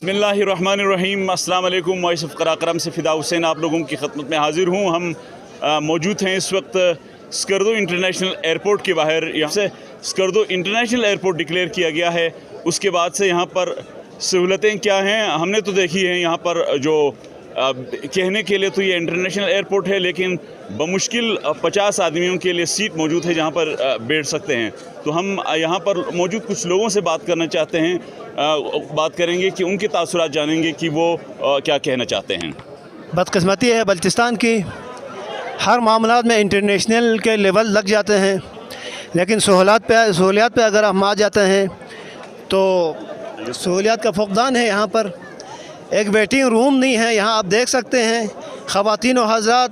बिस्मिल्लाहिर्रहमानिर्रहीम। अस्सलाम वालेकुम। वॉइस ऑफ कराकरम से फ़िदा हुसैन आप लोगों की खिदमत में हाज़िर हूँ। हम मौजूद हैं इस वक्त स्कर्दो इंटरनेशनल एयरपोर्ट के बाहर। यहाँ से स्कर्दो इंटरनेशनल एयरपोर्ट डिक्लेयर किया गया है। उसके बाद से यहाँ पर सहूलतें क्या हैं हमने तो देखी हैं। यहाँ पर जो कहने के लिए तो ये इंटरनेशनल एयरपोर्ट है, लेकिन बमुश्किल 50 आदमियों के लिए सीट मौजूद है जहाँ पर बैठ सकते हैं। तो हम यहाँ पर मौजूद कुछ लोगों से बात करना चाहते हैं, बात करेंगे कि उनके तासुरात जानेंगे कि वो क्या कहना चाहते हैं। बदकिस्मती है बल्चिस्तान की, हर मामला में इंटरनेशनल के लेवल लग जाते हैं, लेकिन सहूलियात पे अगर हम आ जाते हैं तो सहूलियात का फुकदान है। यहाँ पर एक वेटिंग रूम नहीं है। यहाँ आप देख सकते हैं ख़वातीन और हज़रात,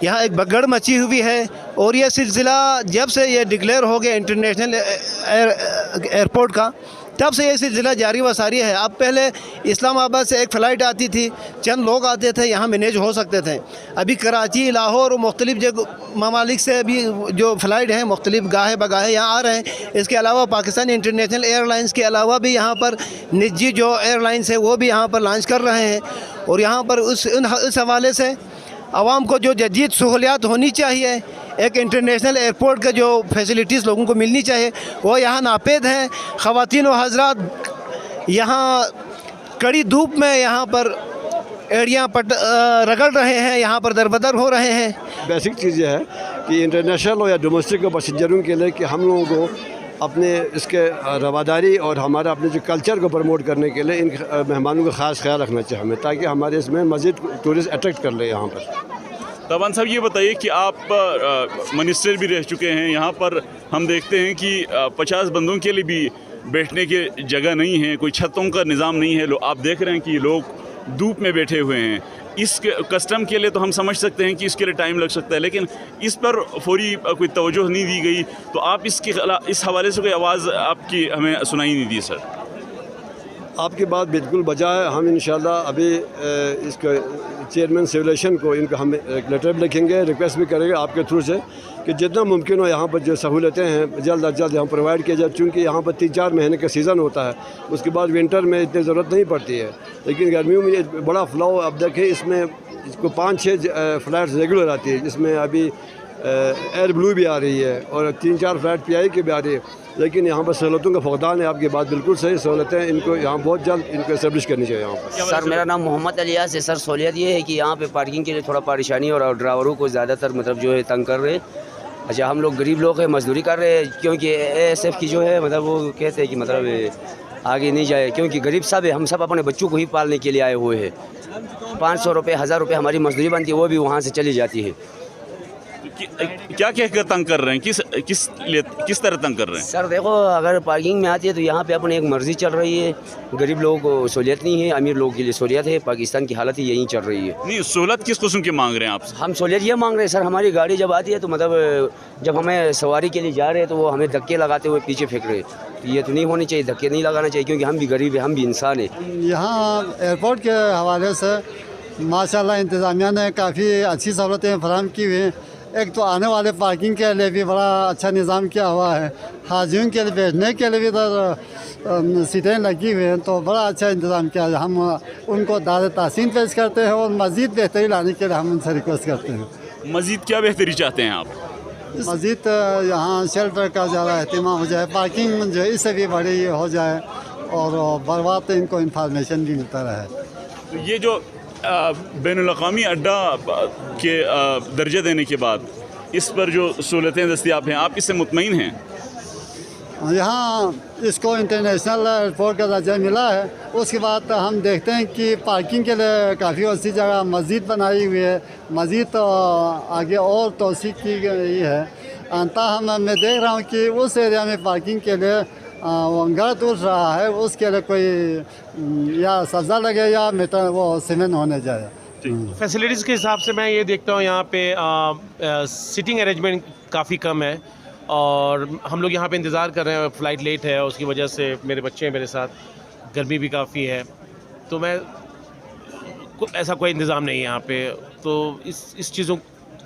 यहाँ एक भगड़ मची हुई है। और ये सिलसिला जब से ये डिक्लेयर हो गया इंटरनेशनल एयरपोर्ट का, तब से ये सिलसिला जारी व सारी है। अब पहले इस्लामाबाद से एक फ़्लाइट आती थी, चंद लोग आते थे, यहाँ मैनेज हो सकते थे। अभी कराची, लाहौर और मुख्तलिफ़ जगह ममालिक से अभी जो फ़्लाइट हैं मुख्तलिफ़ गाहे बगाहे यहाँ आ रहे हैं। इसके अलावा पाकिस्तान इंटरनेशनल एयरलाइंस के अलावा भी यहाँ पर निजी जो एयरलाइंस है वो भी यहाँ पर लॉन्च कर रहे हैं। और यहाँ पर उस हवाले से आवाम को जो जदीद सहूलियात होनी चाहिए, एक इंटरनेशनल एयरपोर्ट का जो फैसिलिटीज़ लोगों को मिलनी चाहिए, वो यहाँ नापेद हैं। ख़वातीन और हज़रात यहाँ कड़ी धूप में यहाँ पर एड़ियाँ रगड़ रहे हैं, यहाँ पर दरबदर हो रहे हैं। बेसिक चीज़ ये है कि इंटरनेशनल हो या डोमेस्टिक पैसेंजरों के लिए कि हम लोगों को अपने इसके रवादारी और हमारा अपने जो कल्चर को प्रमोट करने के लिए इन मेहमानों का ख़ास ख्याल रखना चाहिए हमें, ताकि हमारे इसमें मज़ीद टूरिस्ट अट्रैक्ट कर ले। यहाँ पर तबान साहब ये बताइए कि आप मिनिस्टर भी रह चुके हैं। यहाँ पर हम देखते हैं कि 50 बंदों के लिए भी बैठने की जगह नहीं है, कोई छतों का निज़ाम नहीं है। आप देख रहे हैं कि लोग धूप में बैठे हुए हैं। इस कस्टम के लिए तो हम समझ सकते हैं कि इसके लिए टाइम लग सकता है, लेकिन इस पर फौरी कोई तवज्जो नहीं दी गई। तो आप इस हवाले से कोई आवाज़ आपकी हमें सुनाई नहीं दी। सर, आपकी बात बिल्कुल बजा है। हम इंशाल्लाह अभी इसका चेयरमैन सिविलेशन को इनका हम एक लेटर भी लिखेंगे, रिक्वेस्ट भी करेंगे आपके थ्रू से कि जितना मुमकिन हो यहाँ पर जो सहूलतें हैं जल्द अज जल्द यहाँ प्रोवाइड किया जाए। चूँकि यहाँ पर 3-4 महीने का सीज़न होता है, उसके बाद विंटर में इतनी ज़रूरत नहीं पड़ती है, लेकिन गर्मियों में ये बड़ा फ्लो। अब देखें इसमें इसको 5-6 फ़्लाइट्स रेगुलर आती है, जिसमें अभी एयर ब्लू भी आ रही है और 3-4 फ़्लाइट PI की भी आ रही है। लेकिन यहाँ पर सहूलतों का फुकदान है। आपकी बात बिल्कुल सही, सहूलतें इनको यहाँ बहुत जल्द इनको इस्टेब्लिश करनी चाहिए यहाँ पर। सर, मेरा नाम मोहम्मद अलियास है। सर, सहूलियत ये है कि यहाँ पे पार्किंग के लिए थोड़ा परेशानी और ड्राइवरों को ज़्यादातर मतलब जो है तंग कर रहे हैं। अच्छा, हम लोग गरीब लोग हैं, मजदूरी कर रहे हैं, क्योंकि ASF की जो है मतलब वो कहते हैं कि मतलब आगे नहीं जाए, क्योंकि गरीब सब है। हम सब अपने बच्चों को ही पालने के लिए आए हुए हैं। 500 रुपये 1000 रुपये हमारी मजदूरी बनती है, वो भी वहाँ से चली जाती है। क्या कहकर तंग कर रहे हैं? किस तरह तंग कर रहे हैं? सर देखो, अगर पार्किंग में आती है तो यहाँ पे अपनी एक मर्ज़ी चल रही है। गरीब लोगों को सहूलियत नहीं है, अमीर लोगों के लिए सहूलियत है। पाकिस्तान की हालत ही यही चल रही है। नहीं, सहूलत किस किस्म की मांग रहे हैं आप? हम सहूलियत ये मांग रहे हैं सर, हमारी गाड़ी जब आती है तो मतलब जब हमें सवारी के लिए जा रहे हैं तो वो हमें धक्के लगाते हुए पीछे फेंक रहे हैं। तो ये तो नहीं होनी चाहिए, धक्के नहीं लगाना चाहिए, क्योंकि हम भी गरीब हैं, हम भी इंसान हैं। यहाँ एयरपोर्ट के हवाले से माशाल्लाह इंतज़ामिया ने काफ़ी अच्छी सहूलतें फराहम की हुई हैं। एक तो आने वाले पार्किंग के लिए भी बड़ा अच्छा निज़ाम किया हुआ है, हाजियों के लिए बैठने के लिए भी इधर सीटें लगी हुई हैं, तो बड़ा अच्छा इंतज़ाम किया है। हम उनको दाद तासीन पेश करते हैं और मज़ीद बेहतरी लाने के लिए हम उनसे रिक्वेस्ट करते हैं। मज़ीद क्या बेहतरी चाहते हैं आप? मज़ीद यहाँ शेल्टर का ज़्यादा अहतमाम हो जाए, पार्किंग जो है इससे भी बड़ी हो जाए और बर वक्त इनको इंफॉर्मेशन भी मिलता रहे। तो ये जो बैनुल-अक़वामी अड्डा के दर्जे देने के बाद इस पर जो सहूलतें दस्तियाब हैं, आप इससे मुतमईन हैं? यहाँ इसको इंटरनेशनल एयरपोर्ट का दर्जा मिला है। उसके बाद हम देखते हैं कि पार्किंग के लिए काफ़ी अच्छी जगह मस्जिद बनाई हुई है, मज़ीद तो आगे और तोसी की गई है। ताहम मैं देख रहा हूँ कि उस एरिया में पार्किंग के लिए घर उठ रहा है, उसके लिए कोई या सब्जा लगे या मीटर वो सीमेंट होने जाए। फैसिलिटीज़ के हिसाब से मैं ये देखता हूँ यहाँ पे सिटिंग अरेंजमेंट काफ़ी कम है और हम लोग यहाँ पे इंतज़ार कर रहे हैं। फ़्लाइट लेट है, उसकी वजह से मेरे बच्चे हैं मेरे साथ, गर्मी भी काफ़ी है, तो मैं ऐसा कोई इंतज़ाम नहीं है यहाँ पे। तो इस चीज़ों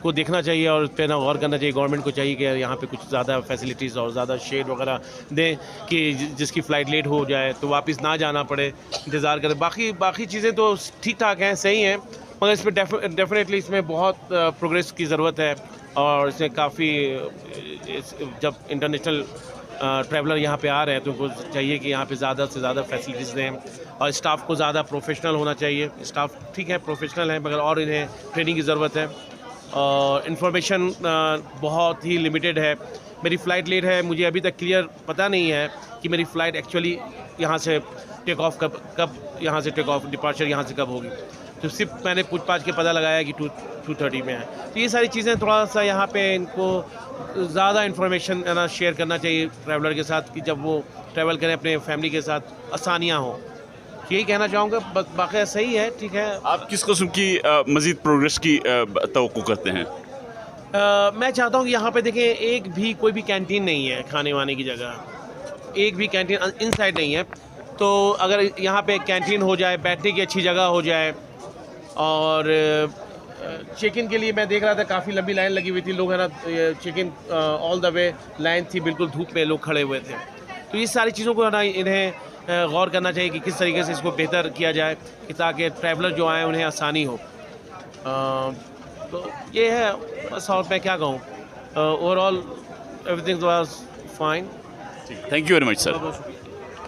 को देखना चाहिए और उस पर ना गौर करना चाहिए। गवर्नमेंट को चाहिए कि यहाँ पे कुछ ज़्यादा फैसिलिटीज़ और ज़्यादा शेड वगैरह दें कि जिसकी फ़्लाइट लेट हो जाए तो वापस ना जाना पड़े, इंतज़ार करें। बाकी चीज़ें तो ठीक ठाक हैं, सही हैं, मगर इस पर डेफिनेटली इसमें बहुत प्रोग्रेस की ज़रूरत है। और इसमें काफ़ी जब इंटरनेशनल ट्रैवलर यहाँ पे आ रहे हैं तो उनको चाहिए कि यहाँ पे ज़्यादा से ज़्यादा फैसिलिटीज़ दें और स्टाफ को ज़्यादा प्रोफेशनल होना चाहिए। स्टाफ ठीक है, प्रोफेशनल है, मगर और इन्हें ट्रेनिंग की ज़रूरत है। और इन्फॉर्मेशन बहुत ही लिमिटेड है। मेरी फ़्लाइट लेट है, मुझे अभी तक क्लियर पता नहीं है कि मेरी फ़्लाइट एक्चुअली यहाँ से टेक ऑफ कब यहाँ से टेक ऑफ डिपार्चर यहाँ से कब होगी। तो सिर्फ मैंने पूछ पाछ के पता लगाया कि 2:30 में है। तो ये सारी चीज़ें थोड़ा सा यहाँ पे इनको ज़्यादा इन्फॉर्मेशन ना शेयर करना चाहिए ट्रैवलर के साथ कि जब वो ट्रैवल करें अपने फैमिली के साथ आसानियाँ हों। यही कहना चाहूँगा, बाकी सही है, ठीक है। आप किस किस्म की मज़ीद प्रोग्रेस की तवक्को करते हैं? मैं चाहता हूँ कि यहाँ पे देखें, एक भी कोई भी कैंटीन नहीं है खाने वाने की जगह, एक भी कैंटीन इनसाइड नहीं है। तो अगर यहाँ पे कैंटीन हो जाए, बैठने की अच्छी जगह हो जाए, और चेक इन के लिए मैं देख रहा था काफ़ी लंबी लाइन लगी हुई थी, लोग है ना check in all the way line थी, बिल्कुल धूप में लोग खड़े हुए थे। तो ये सारी चीज़ों को है ना इन्हें गौर करना चाहिए कि किस तरीके से इसको बेहतर किया जाए कि ताकि ट्रैवलर जो आए उन्हें आसानी हो। तो ये है बस, और मैं क्या कहूँ, overall everything was fine. Thank you very much sir. बहुत शुक्रिया।